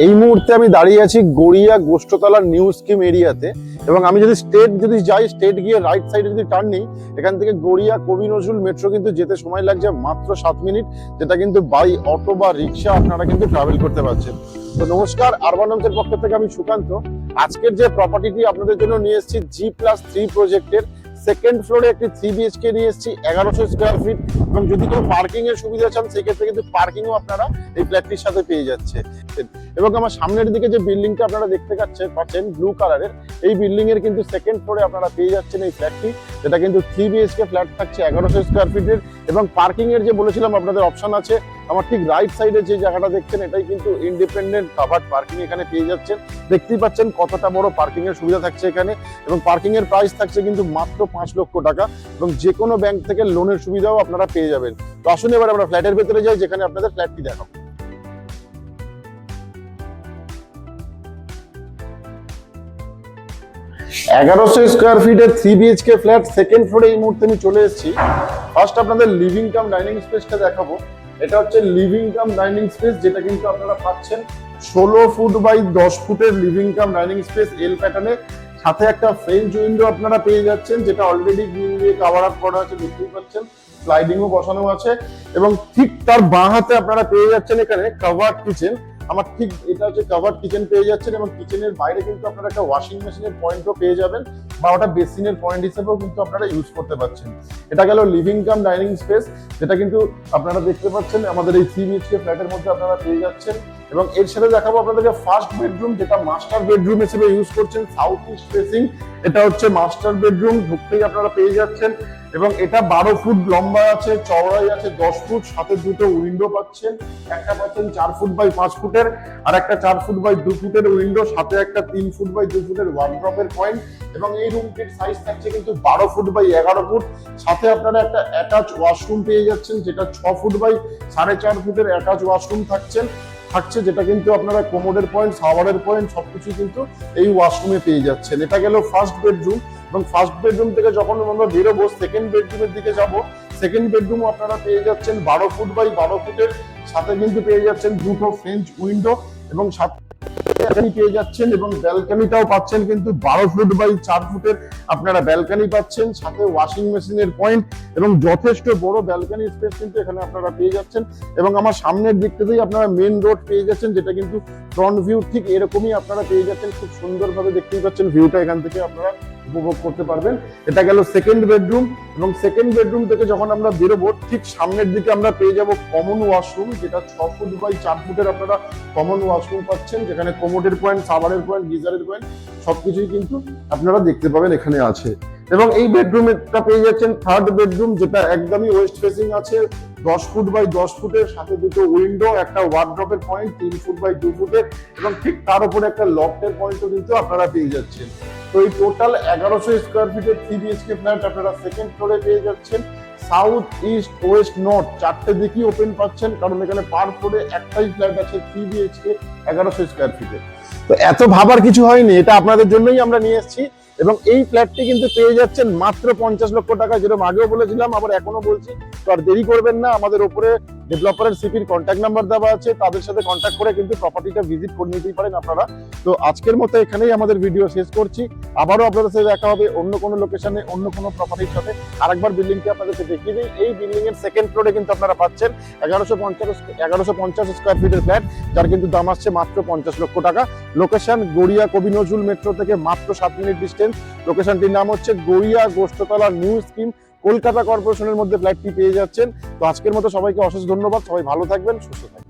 এই মুহূর্তে আমি দাঁড়িয়ে আছি গড়িয়া গোষ্ঠতলা নিউ স্কিম এরিয়াতে, এবং আমি যদি যাই স্টেট গিয়ে রাইট সাইডে যদি টার্ন নিই, এখান থেকে গড়িয়া কবি নজরুল মেট্রো কিন্তু যেতে সময় লাগছে মাত্র 7 মিনিট, যেটা কিন্তু বাই অটো বা রিক্সা আপনারা কিন্তু ট্রাভেল করতে পারছেন। তো নমস্কার, আরবান হোমসের পক্ষ থেকে আমি সুকান্ত। আজকের যে প্রপার্টিটি আপনাদের জন্য নিয়ে এসেছি G+3 প্রজেক্টের সেকেন্ড ফ্লোরে একটি 3 BHK নিয়ে এসেছি 1100 স্কোয়ার ফিট, এবং যদি কেউ পার্কিং এর সুবিধা চান সেক্ষেত্রে কিন্তু পার্কিংও আপনারা এই ফ্ল্যাটটির সাথে পেয়ে যাচ্ছে। এবং আমার সামনের দিকে যে বিল্ডিংটা আপনারা দেখতে পাচ্ছেন ব্লু কালারের, এই বিল্ডিং এর কিন্তু সেকেন্ড ফ্লোরে আপনারা পেয়ে যাচ্ছেন এই ফ্ল্যাটটি, যেটা কিন্তু 3 BHK ফ্ল্যাট থাকছে 1100 স্কোয়ার ফিটের। এবং পার্কিং এর যে বলেছিলাম আপনাদের অপশন আছে, আমার ঠিক রাইট সাইডে যে জায়গাটা দেখছেন এটাই কিন্তু ইন্ডিপেন্ডেন্ট কাভার্ড পার্কিং এখানে পেয়ে যাচ্ছেন। দেখতেই পাচ্ছেন কতটা বড় পার্কিং এর সুবিধা থাকছে এখানে, এবং পার্কিং এর প্রাইস থাকছে কিন্তু মাত্র 5 লক্ষ টাকা, এবং যে কোনো ব্যাংক থেকে লোনের সুবিধাও আপনারা পেয়ে যাবেন। তো আসুন এবার আমরা ফ্ল্যাটের ভেতরে যাই, যেখানে আপনাদের ফ্ল্যাটটি দেখাবো। 1100 স্কোয়ার ফিটের 3 BHK ফ্ল্যাট সেকেন্ড ফ্লোরে এই মুহূর্তে আমি চলে এসেছি। ফার্স্ট আপনাদের লিভিং কাম ডাইনিং স্পেসটা দেখাবো। এটা হচ্ছে লিভিং কাম ডাইনিং স্পেস, যেটা কিন্তু আপনারা পাচ্ছেন 16 ফুট বাই 10 ফুটের লিভিং কাম ডাইনিং স্পেস এল প্যাটার্নে। সাথে একটা ফ্রেঞ্চ উইন্ডো আপনারা পেয়ে যাচ্ছেন, যেটা অলরেডি গ্রিল দিয়ে কভার আপ করা আছে, দেখতেই পাচ্ছেন স্লাইডিংও বসানো আছে। এবং ঠিক তার বাঁ হাতে আপনারা পেয়ে যাচ্ছেন এখানে কভার্ড কিচেন। আমার ঠিক এটা হচ্ছে কভার্ড কিচেন পেয়ে যাচ্ছেন, এবং কিচেনের বাইরে কিন্তু আপনারা একটা ওয়াশিং মেশিনের পয়েন্টও পেয়ে যাবেন, বা ওটা বেসিনের পয়েন্ট হিসেবেও কিন্তু আপনারা ইউজ করতে পারছেন। এটা গেল লিভিং কাম ডাইনিং স্পেস, যেটা কিন্তু আপনারা দেখতে পাচ্ছেন আমাদের এই 3 BHK ফ্ল্যাটের মধ্যে আপনারা পেয়ে যাচ্ছেন। এবং এর সাথে দেখাবো আপনাদেরকে ফার্স্ট বেডরুম, যেটা মাস্টার বেডরুম হিসেবে ইউজ করছেন, সাউথ ইস্ট ফেসিং। এটা হচ্ছে মাস্টার বেডরুম, ঢুকতেই আপনারা পেয়ে যাচ্ছেন। এবং এটা 12 ফুট লম্বা আছে, চওড়াই আছে 10 ফুট, সাথে দুটো উইন্ডো পাচ্ছেন। একটা পাচ্ছেন 4 ফুট বাই 5 ফুটের, আর একটা 4 ফুট বাই 2 ফুটের উইন্ডো, সাথে একটা 3 ফুট বাই 2 ফুটের ওয়ার্ড্রপের পয়েন্ট। এবং এই রুমটির সাইজ থাকছে কিন্তু 12 ফুট বাই 11 ফুট। সাথে আপনারা একটা অ্যাটাচ ওয়াশরুম পেয়ে যাচ্ছেন, যেটা 6 ফুট বাই 4.5 ফুটের অ্যাটাচ ওয়াশরুম থাকছে, যেটা কিন্তু আপনারা কোমোডের পয়েন্ট, শাওয়ারের পয়েন্ট সবকিছু কিন্তু এই ওয়াশরুমে পেয়ে যাচ্ছেন। এটা গেল ফার্স্ট বেডরুম। এবং ফার্স্ট বেডরুম থেকে যখন আমরা বেরোবো সেকেন্ড বেডরুমের দিকে যাব, সেকেন্ড বেডরুম আপনারা পেয়ে যাচ্ছেন 12 ফুট বাই 12 ফুটের, সাথে কিন্তু পেয়ে যাচ্ছেন দুটো ফ্রেঞ্চ উইন্ডো, এবং সাথে পেয়ে যাচ্ছেন, এবং ব্যালকনিটাও পাচ্ছেন কিন্তু 12 ফুট বাই 4 ফুটের আপনারা ব্যালকনি পাচ্ছেন, সাথে ওয়াশিং মেশিনের পয়েন্ট, এবং যথেষ্ট বড় ব্যালকনি স্পেস কিন্তু এখানে আপনারা পেয়ে যাচ্ছেন। এবং আমার সামনের দিকটাতেই আপনারা মেন রোড পেয়ে যাচ্ছেন, যেটা কিন্তু ফ্রন্ট ভিউ ঠিক এরকমই আপনারা পেয়ে যাচ্ছেন। খুব সুন্দরভাবে দেখতেই পাচ্ছেন ভিউটা এখান থেকে আপনারা উপভোগ করতে পারবেন। এটা গেল সেকেন্ড বেডরুম। এবং সেকেন্ড বেডরুম থেকে যখন আমরা বেরোবো ঠিক সামনের দিকে আমরা পেয়ে যাব কমন ওয়াশরুম, যেটা 6 ফুট বাই 4 ফুটের আপনারা কমন ওয়াশরুম পাচ্ছেন, যেখানে কোমোডের পয়েন্ট, শাওয়ারের পয়েন্ট, গিজারের পয়েন্ট সবকিছুই কিন্তু আপনারা দেখতে পাবেন এখানে আছে। এবং এই বেডরুমটা পেয়ে যাচ্ছেন থার্ড বেডরুম, যেটা একদমই ওয়েস্ট ফেসিং আছে, 10 ফুট বাই 10 ফুটের, সাথে দুটো উইন্ডো, একটা ওয়ার্ড্রপের পয়েন্ট 3 ফুট বাই 2 ফুটের, এবং ঠিক তার উপরে একটা লফটের পয়েন্টও কিন্তু আপনারা পেয়ে যাচ্ছেন। তো এই টোটাল 1100 স্কোয়ার ফিটের 3 BHK ফ্ল্যাট আপনারা সেকেন্ড ফ্লোরে পেয়ে যাচ্ছেন। সাউথ ইস্ট ওয়েস্ট নর্থ চারটে দিকই ওপেন পাচ্ছেন, কারণ এখানে পার ফ্লোরে একটাই ফ্ল্যাট আছে 3 BHK 1100 স্কোয়ার ফিটের। তো এত ভাবার কিছু হয়নি, এটা আপনাদের জন্যই আমরা নিয়ে এসেছি। এবং এই ফ্ল্যাটটি কিন্তু পেয়ে যাচ্ছেন মাত্র 50 লক্ষ টাকা, যেরকম আগেও বলেছিলাম আবার এখনো বলছি। তো আর দেরি করবেন না, আমাদের উপরে ডেভেলপারের সিপির কন্ট্যাক্ট নাম্বার দেওয়া আছে, তাদের সাথে কন্ট্যাক্ট করে কিন্তু প্রপার্টিটা ভিজিট করে নিতেই পারেন আপনারা। তো আজকের মতো এখানেই আমাদের ভিডিও শেষ করছি। আবারও আপনাদের সাথে দেখা হবে অন্য কোনো লোকেশনে, অন্য কোনো প্রপার্টির সাথে। আরেকবার বিল্ডিংটি আপনাদেরকে দেখিয়ে দিই। এই বিল্ডিং এর সেকেন্ড ফ্লোরে কিন্তু আপনারা পাচ্ছেন 1150 স্কোয়ার ফিটের ফ্ল্যাট, যার কিন্তু দাম আসছে মাত্র 50 লক্ষ টাকা। লোকেশন গড়িয়া কবি নজরুল মেট্রো থেকে মাত্র 7 মিনিট ডিস্টেন্স। লোকেশনটির নাম হচ্ছে গড়িয়া গোষ্ঠতলা নিউ স্কিম, কলকাতা কর্পোরেশনের মধ্যে ফ্ল্যাটটি পেয়ে যাচ্ছেন। তো আজকের মতো সবাইকে অশেষ ধন্যবাদ। সবাই ভালো থাকবেন, সুস্থ থাকবেন।